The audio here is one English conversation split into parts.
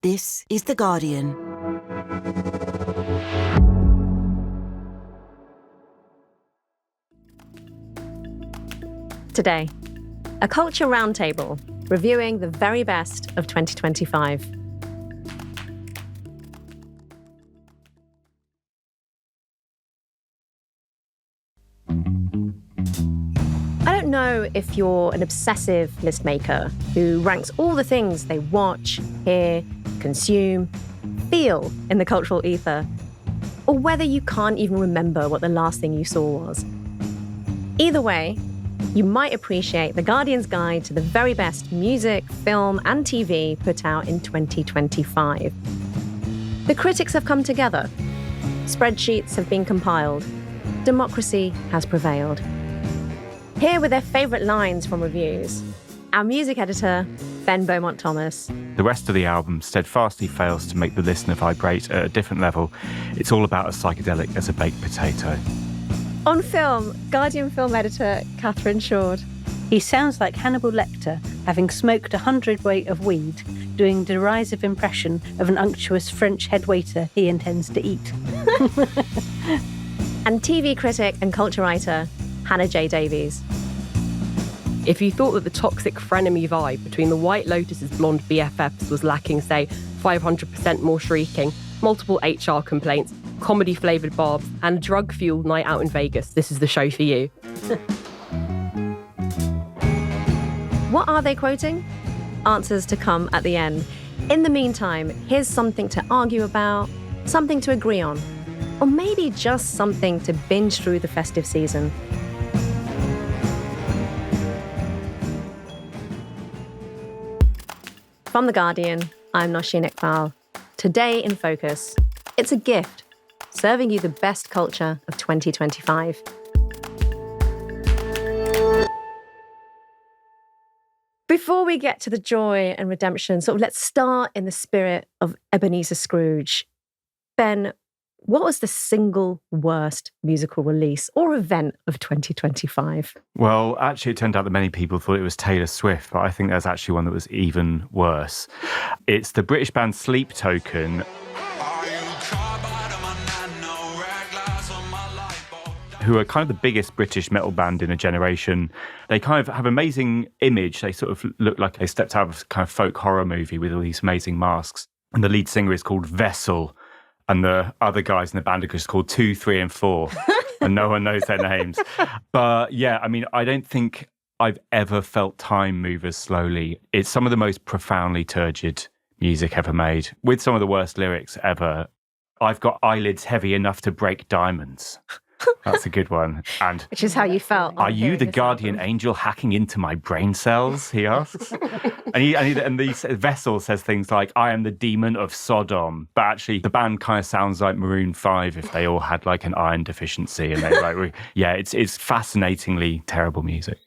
This is The Guardian. Today, a culture roundtable reviewing the very best of 2025. I don't know if you're an obsessive list maker who ranks all the things they watch, hear, consume, feel in the cultural ether, or whether you can't even remember what the last thing you saw was. Either way, you might appreciate The Guardian's guide to the very best music, film, and TV put out in 2025. The critics have come together. Spreadsheets have been compiled. Democracy has prevailed. Here with their favourite lines from reviews, our music editor, Ben Beaumont-Thomas. The rest of the album steadfastly fails to make the listener vibrate at a different level. It's all about as psychedelic as a baked potato. On film, Guardian film editor Catherine Shoard. He sounds like Hannibal Lecter, having smoked 100 weight of weed, doing a derisive impression of an unctuous French head waiter he intends to eat. And TV critic and culture writer Hannah J Davies. If you thought that the toxic frenemy vibe between the White Lotus's blonde BFFs was lacking, say, 500% more shrieking, multiple HR complaints, comedy-flavoured barbs, and a drug-fueled night out in Vegas, this is the show for you. What are they quoting? Answers to come at the end. In the meantime, here's something to argue about, something to agree on, or maybe just something to binge through the festive season. From The Guardian, I'm Nosheen Iqbal. Today in Focus, it's a gift, serving you the best culture of 2025. Before we get to the joy and redemption, let's start in the spirit of Ebenezer Scrooge. Ben, what was the single worst musical release or event of 2025? Well, actually, it turned out that many people thought it was Taylor Swift, but I think there's actually one that was even worse. It's the British band Sleep Token, who are kind of the biggest British metal band in a generation. They kind of have amazing image. They sort of look like they stepped out of a kind of folk horror movie with all these amazing masks. And the lead singer is called Vessel. And the other guys in the band are just called 2, 3, and 4. And no one knows their names. But yeah, I mean, I don't think I've ever felt time move as slowly. It's some of the most profoundly turgid music ever made, with some of the worst lyrics ever. I've got eyelids heavy enough to break diamonds. That's a good one. And which is how you felt. Are you the guardian angel hacking into my brain cells? He asks. and the Vessel says things like, I am the demon of Sodom. But actually, the band kind of sounds like Maroon 5 if they all had like an iron deficiency. And they're like, yeah, it's fascinatingly terrible music.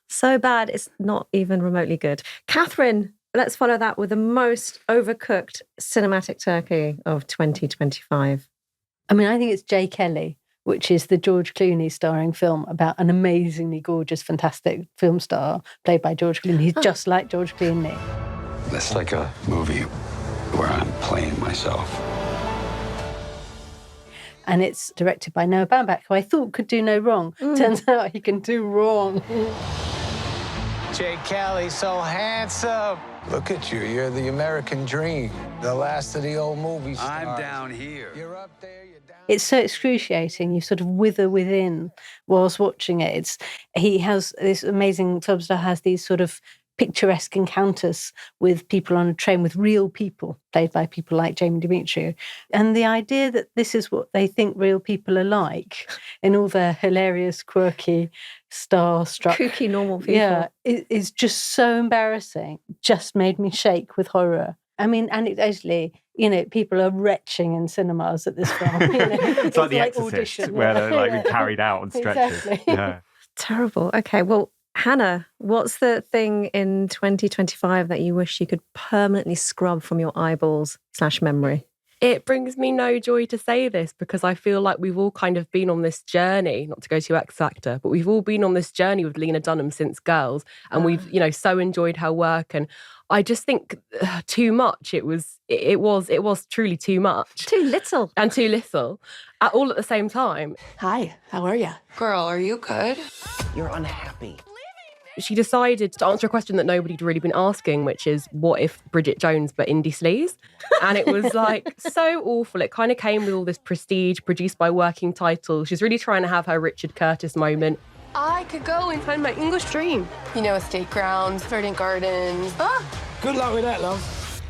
So bad, it's not even remotely good. Catherine, let's follow that with the most overcooked cinematic turkey of 2025. I mean, I think it's J. Kelly, which is the George Clooney starring film about an amazingly gorgeous, fantastic film star played by George Clooney. He's just like George Clooney. It's like a movie where I'm playing myself. And it's directed by Noah Baumbach, who I thought could do no wrong. Turns out he can do wrong. J. Kelly, so handsome. Look at you. You're the American dream. The last of the old movie stars. I'm down here. You're up there, you're down. It's so excruciating. You sort of wither within whilst watching it. He has this amazing film star, has these sort of picturesque encounters with people on a train, with real people, played by people like Jamie Demetriou. And the idea that this is what they think real people are like, in all their hilarious, quirky, starstruck... kooky, normal people. Yeah, it is just so embarrassing. Just made me shake with horror. I mean, anecdotally, people are retching in cinemas at this film. It's like The Exorcist, audition, where they're like been carried out on stretchers. Exactly. Yeah. Terrible. Okay, well, Hannah, what's the thing in 2025 that you wish you could permanently scrub from your eyeballs /memory? It brings me no joy to say this because I feel like we've all kind of been on this journey, not to go to X Factor, but we've all been on this journey with Lena Dunham since Girls, and we've, so enjoyed her work. And I just think too much. It was truly too much. Too little. And too little, all at the same time. Hi, how are you? Girl, are you good? You're unhappy. She decided to answer a question that nobody'd really been asking, which is, what if Bridget Jones but indie sleaze? And it was like so awful. It kind of came with all this prestige, produced by working title. She's really trying to have her Richard Curtis moment. I could go and find my English dream. Estate grounds, verdant gardens. Good luck with that, love.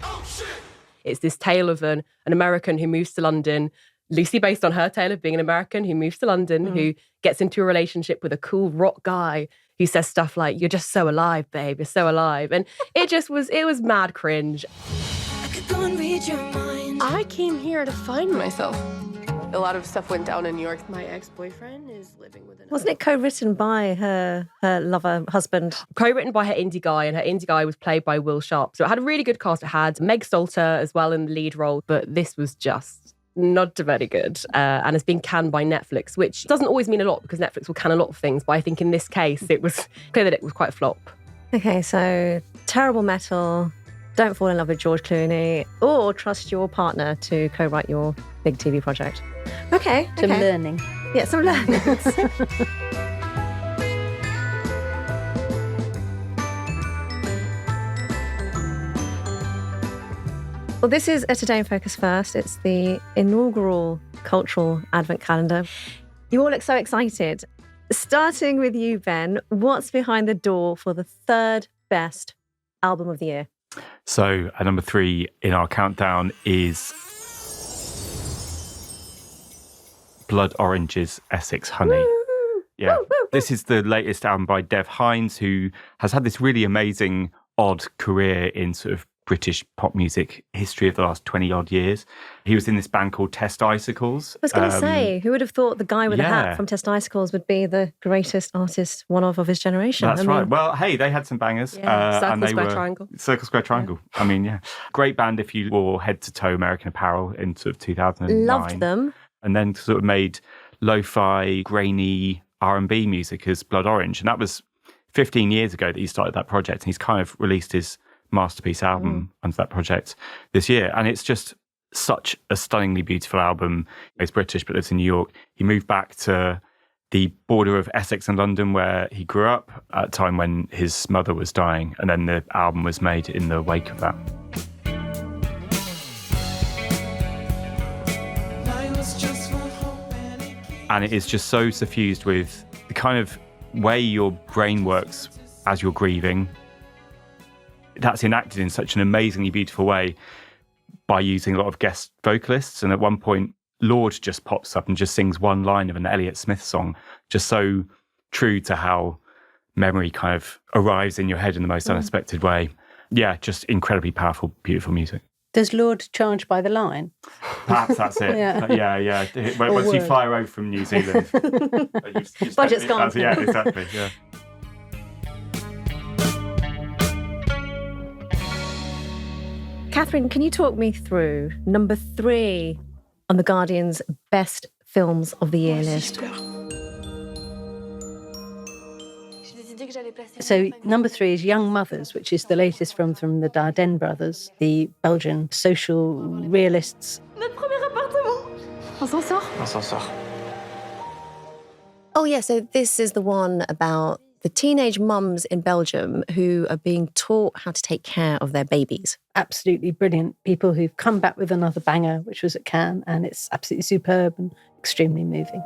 It's this tale of an American who moves to London, loosely based on her tale of being an American who moves to London, who gets into a relationship with a cool rock guy who says stuff like, "You're just so alive, babe, you're so alive." And it was mad cringe. I could go and read your mind. I came here to find myself. A lot of stuff went down in New York. My ex-boyfriend is living with another. Wasn't it co-written by her lover, husband? Co-written by her indie guy, and her indie guy was played by Will Sharp. So it had a really good cast. It had Meg Stalter as well in the lead role, but this was just not very good, and has been canned by Netflix, which doesn't always mean a lot because Netflix will can a lot of things, but I think in this case it was clear that it was quite a flop. Okay, so terrible metal, don't fall in love with George Clooney, or trust your partner to co-write your big TV project. Okay. Some learning. Yeah, some learning. Well, this is a Today in Focus First. It's the inaugural cultural advent calendar. You all look so excited. Starting with you, Ben, what's behind the door for the third best album of the year? So at number 3 in our countdown is Blood Orange's Essex Honey. Yeah, this is the latest album by Dev Hynes, who has had this really amazing, odd career in sort of British pop music history of the last 20 odd years. He was in this band called Test Icicles. I was going to say, who would have thought the guy with the hat from Test Icicles would be the greatest artist, one of his generation? That's right. Well, hey, they had some bangers. Circle, Square, Triangle. Circle, Square, Triangle. Yeah. I mean, yeah. Great band if you wore head-to-toe American Apparel in sort of 2009. Loved them. And then sort of made lo-fi, grainy R&B music as Blood Orange. And that was 15 years ago that he started that project. And he's kind of released his masterpiece album under that project this year. And it's just such a stunningly beautiful album. He's British but lives in New York. He moved back to the border of Essex and London where he grew up at a time when his mother was dying. And then the album was made in the wake of that. And it is just so suffused with the kind of way your brain works as you're grieving. That's enacted in such an amazingly beautiful way by using a lot of guest vocalists. And at one point, Lord just pops up and just sings one line of an Elliott Smith song, just so true to how memory kind of arrives in your head in the most unexpected way. Yeah, just incredibly powerful, beautiful music. Does Lord charge by the line? Perhaps that's it. Yeah. Once you fly over from New Zealand, budget's gone. Yeah, exactly. Yeah. Catherine, can you talk me through number 3 on The Guardian's best films of the year list? So number 3 is Young Mothers, which is the latest film from the Dardenne brothers, the Belgian social realists. Notre premier appartement. On s'en sort? On s'en sort. Oh yeah, so this is the one about the teenage mums in Belgium who are being taught how to take care of their babies. Absolutely brilliant. People who've come back with another banger, which was at Cannes, and it's absolutely superb and extremely moving.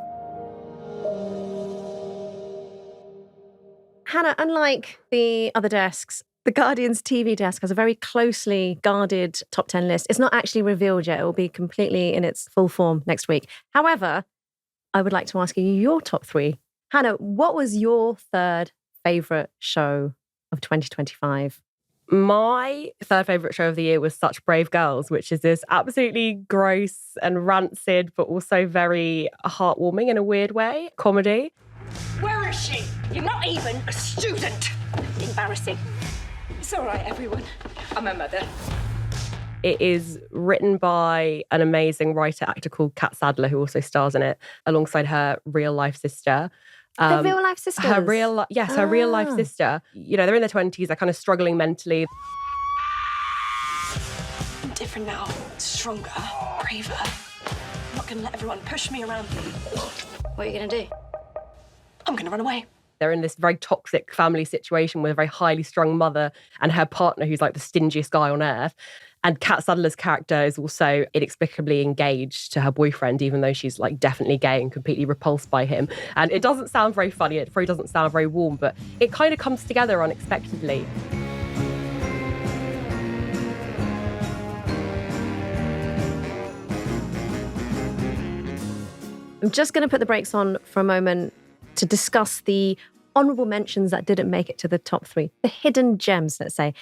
Hannah, unlike the other desks, The Guardian's TV desk has a very closely guarded top 10 list. It's not actually revealed yet. It will be completely in its full form next week. However, I would like to ask you your top 3. Hannah, what was your third favourite show of 2025? My third favourite show of the year was Such Brave Girls, which is this absolutely gross and rancid, but also very heartwarming in a weird way, comedy. Where is she? You're not even a student. Embarrassing. It's all right, everyone. I'm a mother. It is written by an amazing writer-actor called Kat Sadler, who also stars in it, alongside her real-life sister. The real-life sisters? Her real-life sister. You know, they're in their 20s, they're kind of struggling mentally. I'm different now. Stronger, braver. I'm not going to let everyone push me around. What are you going to do? I'm going to run away. They're in this very toxic family situation with a very highly strung mother and her partner, who's like the stingiest guy on earth. And Kat Sadler's character is also inexplicably engaged to her boyfriend, even though she's like definitely gay and completely repulsed by him. And it doesn't sound very funny. It probably doesn't sound very warm, but it kind of comes together unexpectedly. I'm just going to put the brakes on for a moment to discuss the honourable mentions that didn't make it to the top 3, the hidden gems, let's say.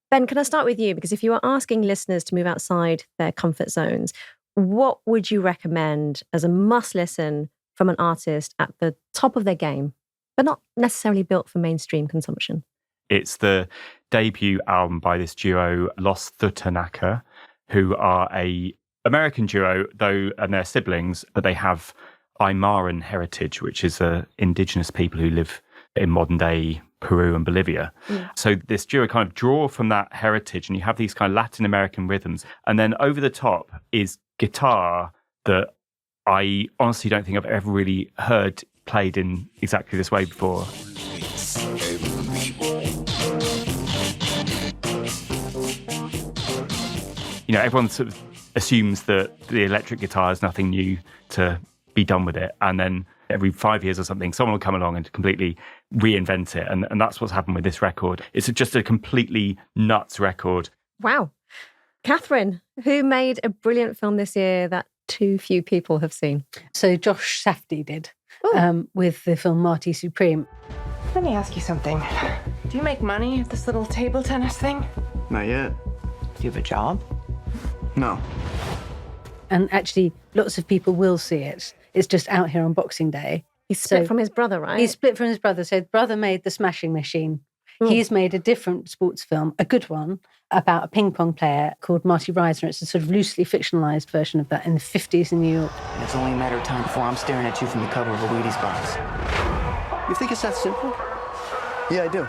Ben, can I start with you? Because if you are asking listeners to move outside their comfort zones, what would you recommend as a must-listen from an artist at the top of their game, but not necessarily built for mainstream consumption? It's the debut album by this duo, Los Thuthanaka, who are a American duo, and they're siblings, but they have Aymaran heritage, which is indigenous people who live in modern-day Peru and Bolivia. So this duo kind of draw from that heritage, and you have these kind of Latin American rhythms. And then over the top is guitar that I honestly don't think I've ever really heard played in exactly this way before. You know, everyone sort of assumes that the electric guitar is nothing new to be done with it. And then every 5 years or something, someone will come along and completely reinvent it. And that's what's happened with this record. It's just a completely nuts record. Wow. Catherine, who made a brilliant film this year that too few people have seen? So Josh Safdie did with the film Marty Supreme. Let me ask you something. Do you make money at this little table tennis thing? Not yet. Do you have a job? No. And actually, lots of people will see it. It's just out here on Boxing Day. He's split from his brother, right? He's split from his brother. So his brother made The Smashing Machine. He's made a different sports film, a good one, about a ping pong player called Marty Reisner. It's a sort of loosely fictionalized version of that in the 50s in New York. And it's only a matter of time before I'm staring at you from the cover of a Wheaties box. You think it's that simple? Yeah, I do.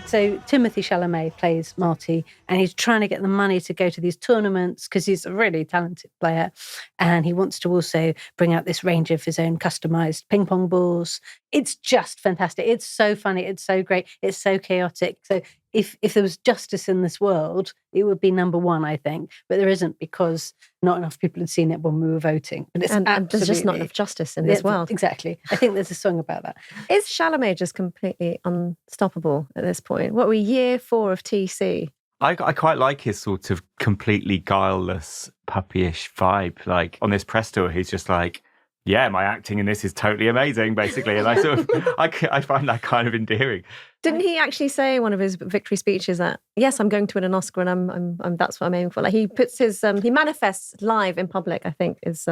So Timothée Chalamet plays Marty, and he's trying to get the money to go to these tournaments because he's a really talented player. And he wants to also bring out this range of his own customized ping pong balls. It's just fantastic. It's so funny. It's so great. It's so chaotic. So if there was justice in this world, it would be number one, I think. But there isn't, because not enough people had seen it when we were voting. But it's and there's just not enough justice in this world. Exactly. I think there's a song about that. Is Chalamet just completely unstoppable at this point? What were year 4 of TC? I quite like his sort of completely guileless, puppyish vibe. Like on this press tour, he's just like, yeah, my acting in this is totally amazing, basically. And I sort of, I find that kind of endearing. Didn't he actually say in one of his victory speeches that, yes, I'm going to win an Oscar and I'm that's what I'm aiming for? Like he puts his, he manifests live in public, I think is...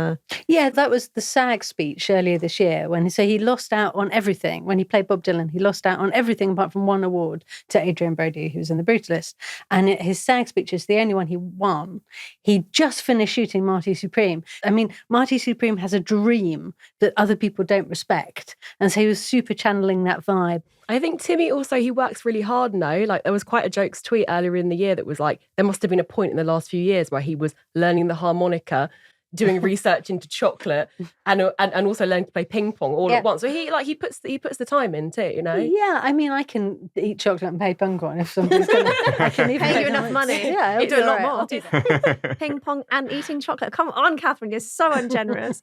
Yeah, that was the SAG speech earlier this year so he lost out on everything. When he played Bob Dylan, he lost out on everything apart from one award to Adrian Brody, who was in The Brutalist. And his SAG speech is the only one he won. He just finished shooting Marty Supreme. I mean, Marty Supreme has a dream that other people don't respect. And so he was super channeling that vibe. I think Timmy also, he works really hard now. Like there was quite a jokes tweet earlier in the year that was like, there must have been a point in the last few years where he was learning the harmonica, doing research into chocolate, and also learning to play ping pong all at once. So he puts the time in too, you know? Yeah, I mean, I can eat chocolate and play ping pong if somebody's going to... I can even pay you enough money. Yeah, you do a lot more. I'll do that. Ping pong and eating chocolate. Come on, Catherine, you're so ungenerous.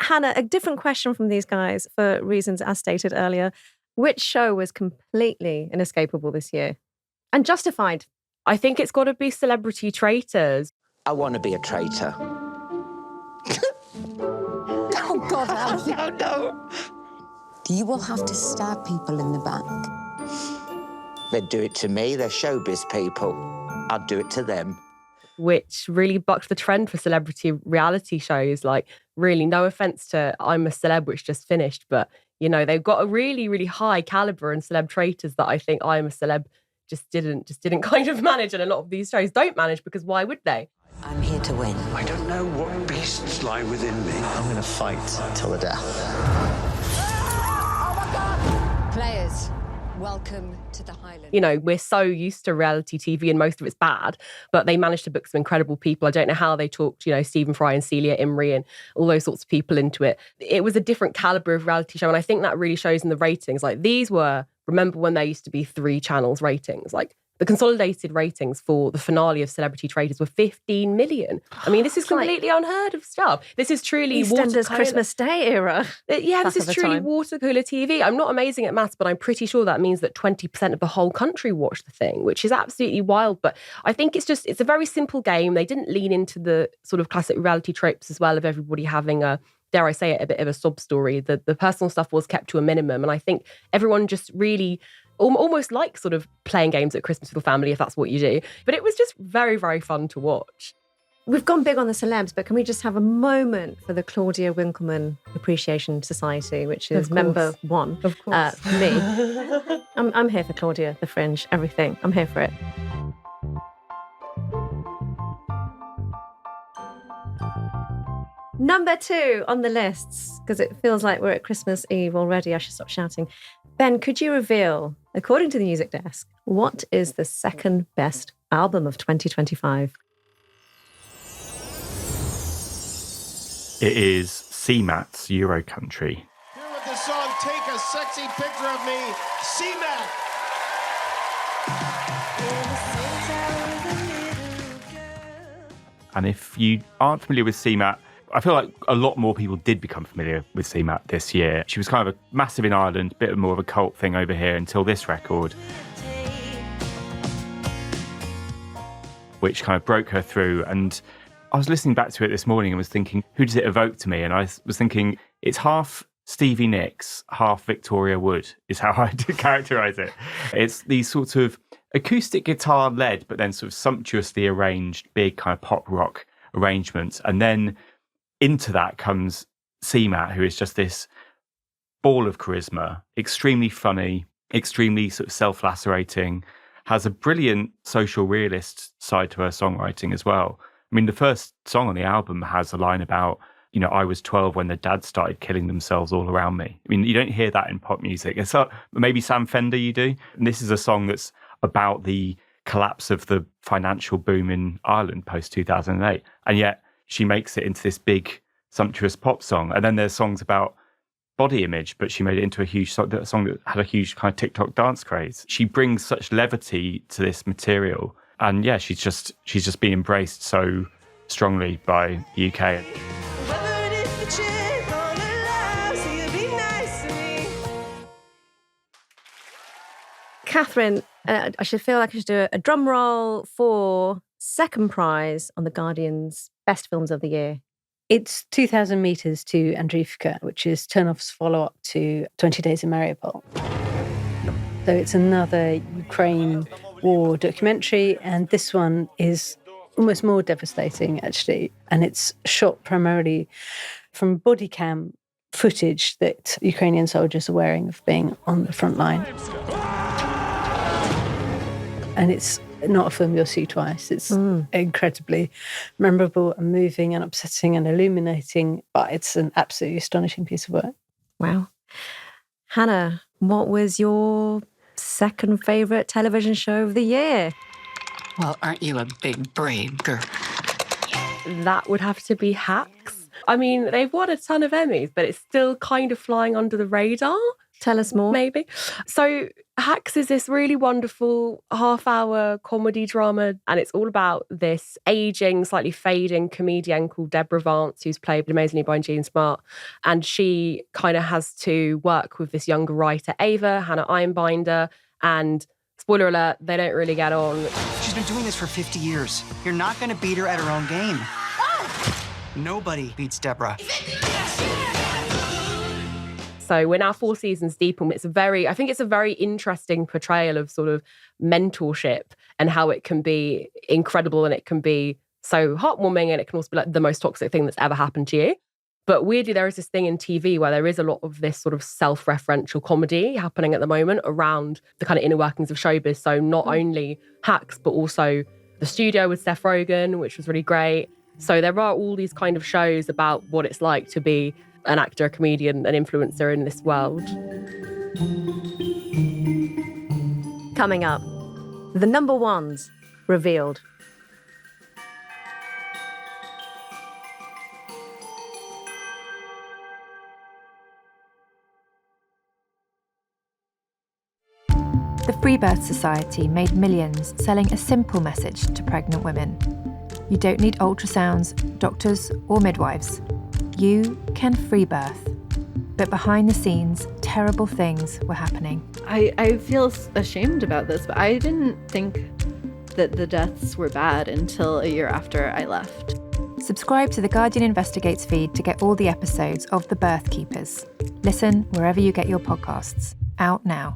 Hannah, a different question from these guys for reasons as stated earlier. Which show was completely inescapable this year? And justified? I think it's got to be Celebrity Traitors. I want to be a traitor. Oh, God, Alice. No. You will have to stab people in the back. They'd do it to me. They're showbiz people. I'd do it to them. Which really bucked the trend for celebrity reality shows. Like, really, no offence to I'm a Celeb, which just finished, but, you know, they've got a really, really high calibre in Celeb Traitors that I think I'm a Celeb just didn't kind of manage, and a lot of these shows don't manage because why would they? I'm here to win. I don't know what beasts lie within me. I'm going to fight till the death. Players, welcome to the Highlands. You know, we're so used to reality TV and most of it's bad, but they managed to book some incredible people. I don't know how they talked, you know, Stephen Fry and Celia Imrie and all those sorts of people into it. It was a different caliber of reality show. And I think that really shows in the ratings. Like these were, remember when there used to be 3 channels ratings? Like the consolidated ratings for the finale of Celebrity Traitors were 15 million. I mean, this is completely unheard of stuff. This is truly EastEnders Christmas Day era. Yeah, this is truly water cooler TV. I'm not amazing at maths, but I'm pretty sure that means that 20% of the whole country watched the thing, which is absolutely wild. But I think it's a very simple game. They didn't lean into the sort of classic reality tropes as well of everybody having a, dare I say it, a bit of a sob story. The personal stuff was kept to a minimum. And I think everyone just really almost like sort of playing games at Christmas with your family, if that's what you do. But it was just very, very fun to watch. We've gone big on the celebs, but can we just have a moment for the Claudia Winkleman Appreciation Society, which is member 1? Of course. Me. I'm here for Claudia, The Fringe, everything. I'm here for it. Number 2 on the lists, because it feels like we're at Christmas Eve already. I should stop shouting. Ben, could you reveal, according to the Music Desk, what is the second best album of 2025? It is CMAT's Euro Country. Here with the song Take a Sexy Picture of Me, CMAT. And if you aren't familiar with CMAT, I feel like a lot more people did become familiar with CMAT this year. She was kind of a massive in Ireland, a bit more of a cult thing over here until this record, which kind of broke her through. And I was listening back to it this morning and was thinking, who does it evoke to me? And I was thinking, it's half Stevie Nicks, half Victoria Wood is how I characterise it. It's these sorts of acoustic guitar led, but then sort of sumptuously arranged, big kind of pop rock arrangements. And then into that comes CMAT, who is just this ball of charisma, extremely funny, extremely sort of self-lacerating, has a brilliant social realist side to her songwriting as well. I mean, the first song on the album has a line about, you know, I was 12 when the dads started killing themselves all around me. I mean, you don't hear that in pop music. It's maybe Sam Fender you do. And this is a song that's about the collapse of the financial boom in Ireland post-2008. And yet she makes it into this big, sumptuous pop song. And then there's songs about body image, but she made it into a huge song that had a huge kind of TikTok dance craze. She brings such levity to this material. And yeah, she's just been embraced so strongly by the UK. Catherine, I should feel like I should do a drum roll for second prize on The Guardian's Best Films of the Year. It's 2,000 Metres to Andriivka, which is Turnoff's follow-up to 20 Days in Mariupol. So it's another Ukraine war documentary, and this one is almost more devastating, actually. And it's shot primarily from body cam footage that Ukrainian soldiers are wearing of being on the front line. And it's not a film you'll see twice. It's incredibly memorable and moving and upsetting and illuminating, but it's an absolutely astonishing piece of work. Wow. Hannah, what was your second favourite television show of the year? Well, aren't you a big, brave girl? That would have to be Hacks. I mean, they've won a ton of Emmys, but it's still kind of flying under the radar. Tell us more. Maybe. So Hacks is this really wonderful half-hour comedy drama, and it's all about this ageing, slightly fading comedian called Deborah Vance, who's played amazingly by Jean Smart. And she kind of has to work with this younger writer, Ava, Hannah Einbinder, and spoiler alert, they don't really get on. She's been doing this for 50 years. You're not going to beat her at her own game. Nobody beats Deborah. So we're now 4 seasons deep, and I think it's a very interesting portrayal of sort of mentorship and how it can be incredible and it can be so heartwarming, and it can also be like the most toxic thing that's ever happened to you. But weirdly, there is this thing in TV where there is a lot of this sort of self-referential comedy happening at the moment around the kind of inner workings of showbiz. So not only Hacks, but also The Studio with Seth Rogen, which was really great. So there are all these kind of shows about what it's like to be an actor, a comedian, an influencer in this world. Coming up, the number ones revealed. The Free Birth Society made millions selling a simple message to pregnant women. You don't need ultrasounds, doctors, or midwives. You can free birth. But behind the scenes, terrible things were happening. I feel ashamed about this, but I didn't think that the deaths were bad until a year after I left. Subscribe to the Guardian Investigates feed to get all the episodes of The Birth Keepers. Listen wherever you get your podcasts. Out now.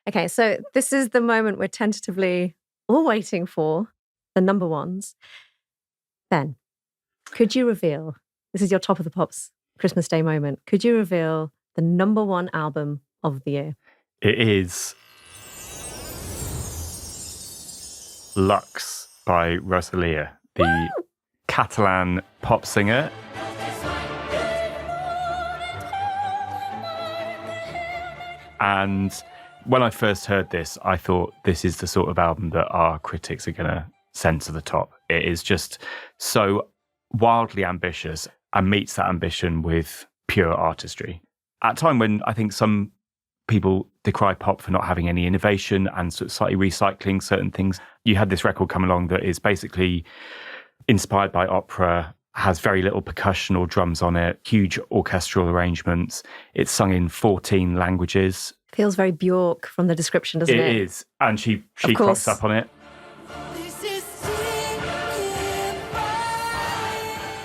Okay, so this is the moment we're tentatively all waiting for, the number ones. Ben, could you reveal, this is your Top of the Pops Christmas Day moment, could you reveal the number one album of the year? It is Lux by Rosalía, the Catalan pop singer. And when I first heard this, I thought this is the sort of album that our critics are going to send to the top. It is just so wildly ambitious and meets that ambition with pure artistry. At a time when I think some people decry pop for not having any innovation and sort of slightly recycling certain things, you had this record come along that is basically inspired by opera, has very little percussion or drums on it, huge orchestral arrangements. It's sung in 14 languages. Feels very Bjork from the description, doesn't it? It is. And she crops up on it.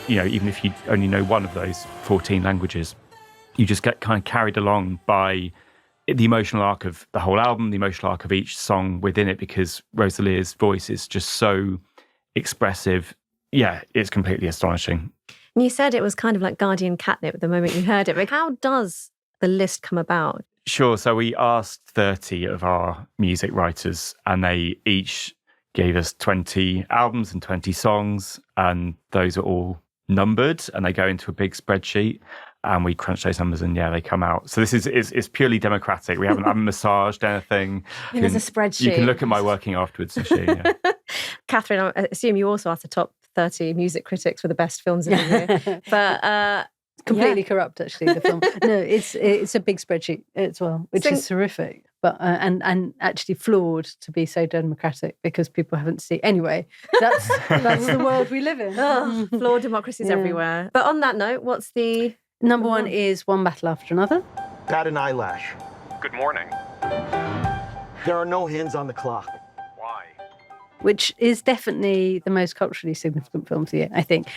You know, even if you only know one of those 14 languages, you just get kind of carried along by the emotional arc of the whole album, the emotional arc of each song within it, because Rosalía's voice is just so expressive. Yeah, it's completely astonishing. And you said it was kind of like Guardian catnip the moment you heard it. But how does the list come about? Sure. So we asked 30 of our music writers, and they each gave us 20 albums and 20 songs, and those are all numbered, and they go into a big spreadsheet, and we crunch those numbers, and they come out. So this is it's purely democratic. We haven't massaged anything. And there's a spreadsheet. You can look at my working afterwards, Nosheen. Yeah. Catherine, I assume you also asked the top 30 music critics for the best films of the year. But completely corrupt, actually, the film. No, it's a big spreadsheet as well, which is terrific. But and actually flawed to be so democratic because people haven't seen. Anyway, that's the world we live in. Oh, flawed democracies everywhere. But on that note, what's the number one? Is One Battle After Another. Bat an eyelash. Good morning. There are no hands on the clock. Why? Which is definitely the most culturally significant film of the year, I think.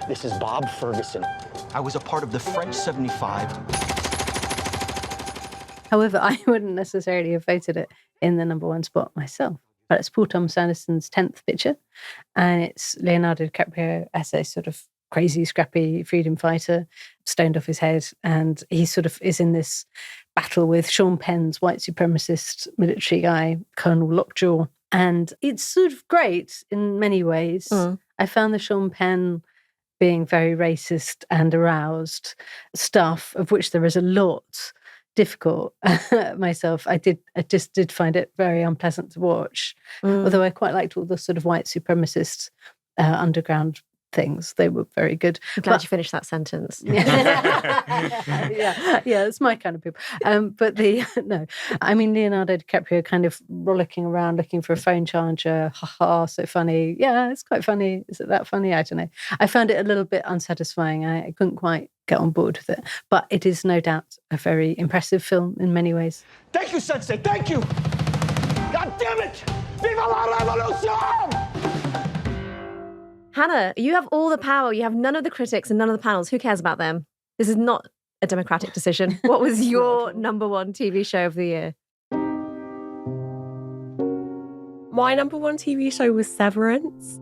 This is Bob Ferguson. I was a part of the French 75. However, I wouldn't necessarily have voted it in the number one spot myself. But it's Paul Thomas Anderson's 10th picture, and it's Leonardo DiCaprio as a sort of crazy, scrappy freedom fighter, stoned off his head, and he sort of is in this battle with Sean Penn's white supremacist military guy, Colonel Lockjaw. And it's sort of great in many ways. I found the Sean Penn being very racist and aroused stuff, of which there is a lot, difficult myself. I just did find it very unpleasant to watch, although I quite liked all the sort of white supremacist underground things. They were very good. I'm glad you finished that sentence. yeah, it's my kind of people. But I mean, Leonardo DiCaprio kind of rollicking around looking for a phone charger. Ha, so funny. Yeah, it's quite funny. Is it that funny? I don't know. I found it a little bit unsatisfying. I couldn't quite get on board with it. But it is no doubt a very impressive film in many ways. Thank you, Sensei. Thank you. God damn it! Viva la revolution! Hannah, you have all the power. You have none of the critics and none of the panels. Who cares about them? This is not a democratic decision. What was your number one TV show of the year? My number one TV show was Severance.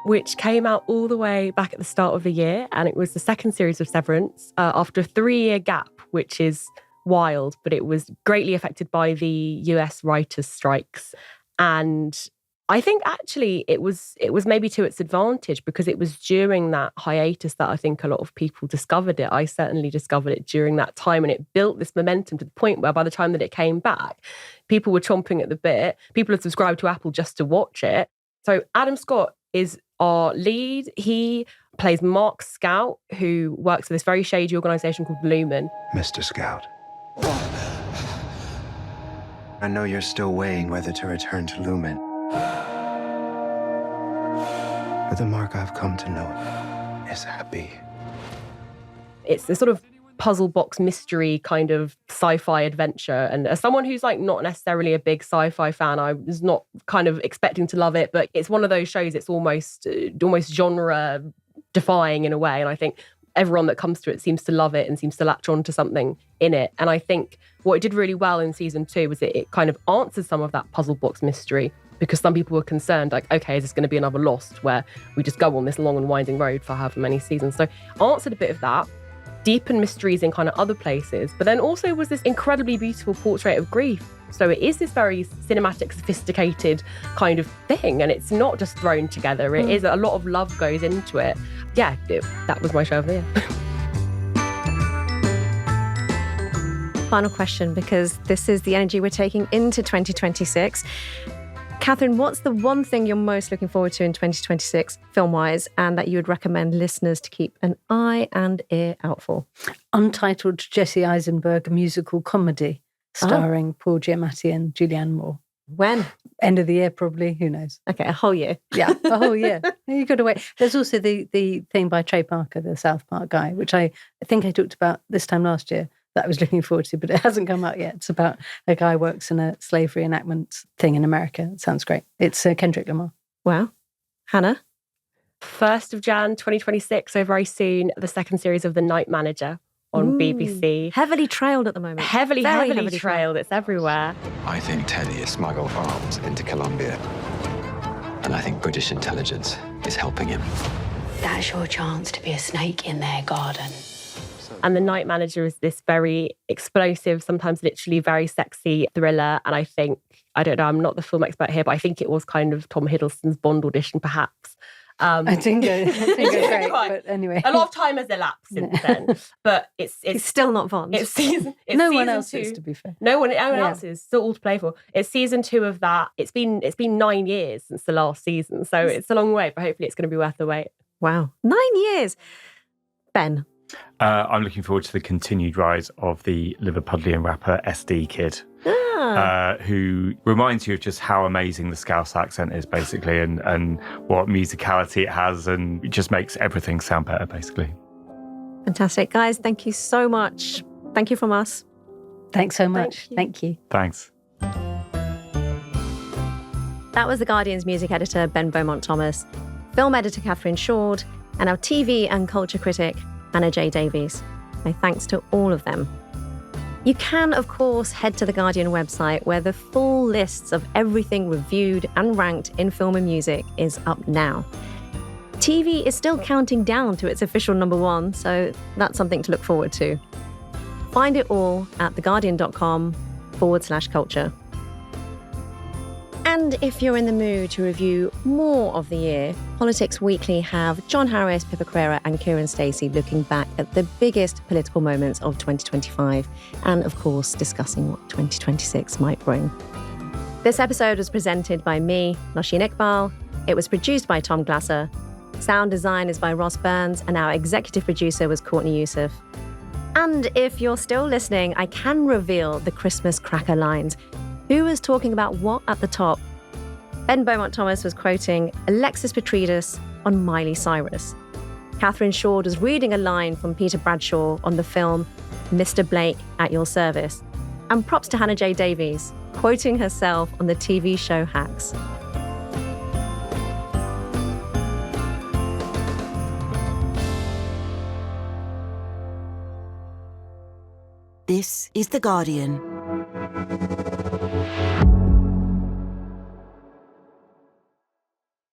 which came out all the way back at the start of the year. And it was the second series of Severance after a 3-year gap, which is wild, but it was greatly affected by the US writers' strikes. And I think actually it was maybe to its advantage, because it was during that hiatus that I think a lot of people discovered it. I certainly discovered it during that time, and it built this momentum to the point where by the time that it came back, people were chomping at the bit. People had subscribed to Apple just to watch it. So Adam Scott is our lead. He plays Mark Scout, who works for this very shady organisation called Lumen. Mr. Scout, I know you're still weighing whether to return to Lumen. But the Mark I've come to know is happy. It's a sort of puzzle box mystery kind of sci-fi adventure. And as someone who's like not necessarily a big sci-fi fan, I was not kind of expecting to love it, but it's one of those shows, it's almost genre defying in a way. And I think everyone that comes to it seems to love it and seems to latch on to something in it. And I think what it did really well in season 2 was it kind of answered some of that puzzle box mystery, because some people were concerned, like, okay, is this going to be another Lost where we just go on this long and winding road for however many seasons? So answered a bit of that, deepened mysteries in kind of other places, but then also was this incredibly beautiful portrait of grief. So it is this very cinematic, sophisticated kind of thing, and it's not just thrown together. It is a lot of love goes into it. Yeah, that was my show of the year. Final question, because this is the energy we're taking into 2026. Catherine, what's the one thing you're most looking forward to in 2026, film-wise, and that you would recommend listeners to keep an eye and ear out for? Untitled Jesse Eisenberg, a musical comedy starring Paul Giamatti and Julianne Moore. When? End of the year, probably. Who knows? Okay, a whole year. Yeah, a whole year. You've got to wait. There's also the thing by Trey Parker, the South Park guy, which I think I talked about this time last year, that I was looking forward to, but it hasn't come out yet. It's about a guy who works in a slavery enactment thing in America. It sounds great. It's Kendrick Lamar. Wow. Hannah? 1st of Jan 2026, so very soon, the second series of The Night Manager on BBC. Heavily trailed at the moment. Heavily trailed. It's everywhere. I think Teddy has smuggled arms into Colombia. And I think British intelligence is helping him. That's your chance to be a snake in their garden. And The Night Manager is this very explosive, sometimes literally very sexy thriller. And I think, I don't know, I'm not the film expert here, but I think it was kind of Tom Hiddleston's Bond audition, perhaps. I think it's great, but anyway. A lot of time has elapsed since then. But it's still not Bond. It's season. It's no season one else 2. is, to be fair. No one else is. Still all to play for. It's season 2 of that. It's been 9 years since the last season, so it's a long way. But hopefully, it's going to be worth the wait. Wow, 9 years. Ben. I'm looking forward to the continued rise of the Liverpudlian rapper EsDeeKid, who reminds you of just how amazing the Scouse accent is, basically, and what musicality it has, and it just makes everything sound better, basically. Fantastic. Guys, thank you so much. Thank you from us. Thanks so much. Thank you. Thanks. That was The Guardian's music editor, Ben Beaumont-Thomas, film editor, Catherine Shoard, and our TV and culture critic, Hannah J Davies. My thanks to all of them. You can, of course, head to the Guardian website, where the full lists of everything reviewed and ranked in film and music is up now. TV is still counting down to its official number 1, so that's something to look forward to. Find it all at theguardian.com/culture. And if you're in the mood to review more of the year, Politics Weekly have John Harris, Pippa Crerar and Kieran Stacey looking back at the biggest political moments of 2025 and, of course, discussing what 2026 might bring. This episode was presented by me, Nosheen Iqbal. It was produced by Tom Glasser. Sound design is by Ross Burns, and our executive producer was Courtney Youssef. And if you're still listening, I can reveal the Christmas cracker lines. Who was talking about what at the top? Ben Beaumont-Thomas was quoting Alexis Petridis on Miley Cyrus. Catherine Shoard was reading a line from Peter Bradshaw on the film Mr. Blake at Your Service. And props to Hannah J Davies, quoting herself on the TV show Hacks. This is The Guardian.